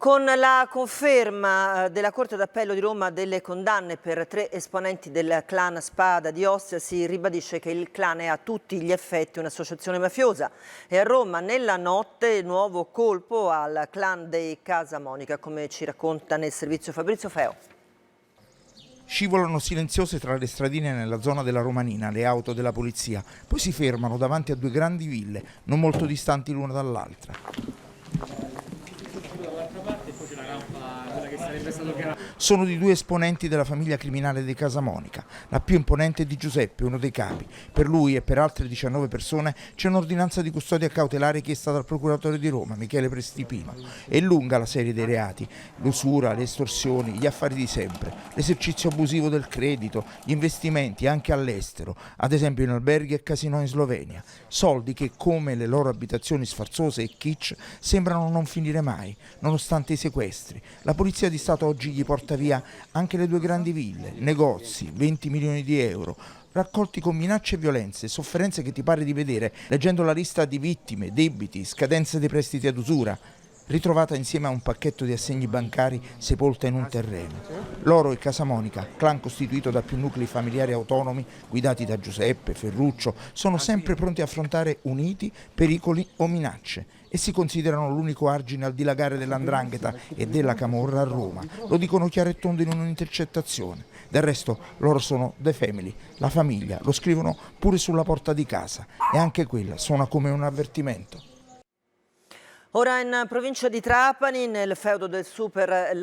Con la conferma della Corte d'Appello di Roma delle condanne per 3 esponenti del clan Spada di Ostia, si ribadisce che il clan è a tutti gli effetti un'associazione mafiosa. E a Roma nella notte nuovo colpo al clan dei Casamonica, come ci racconta nel servizio Fabrizio Feo. Scivolano silenziose tra le stradine nella zona della Romanina le auto della polizia, poi si fermano davanti a 2 grandi ville, non molto distanti l'una dall'altra. Sono di 2 esponenti della famiglia criminale dei Casamonica. La più imponente è di Giuseppe, uno dei capi. Per lui e per altre 19 persone c'è un'ordinanza di custodia cautelare chiesta dal procuratore di Roma, Michele Prestipino. È lunga la serie dei reati: l'usura, le estorsioni, gli affari di sempre, l'esercizio abusivo del credito, gli investimenti anche all'estero, ad esempio in alberghi e casinò in Slovenia. Soldi che, come le loro abitazioni sfarzose e kitsch, sembrano non finire mai, nonostante i sequestri. La Polizia di Stato oggi gli porta via anche le 2 grandi ville, negozi, 20 milioni di euro, raccolti con minacce e violenze, sofferenze che ti pare di vedere leggendo la lista di vittime, debiti, scadenze dei prestiti ad usura, ritrovata insieme a un pacchetto di assegni bancari sepolta in un terreno. Loro e Casamonica, clan costituito da più nuclei familiari autonomi guidati da Giuseppe, Ferruccio, sono sempre pronti a affrontare uniti pericoli o minacce e si considerano l'unico argine al dilagare dell''ndrangheta e della camorra a Roma. Lo dicono chiaro e tondo in un'intercettazione. Del resto loro sono The Family, la famiglia, lo scrivono pure sulla porta di casa e anche quella suona come un avvertimento. Ora in provincia di Trapani, nel feudo del Super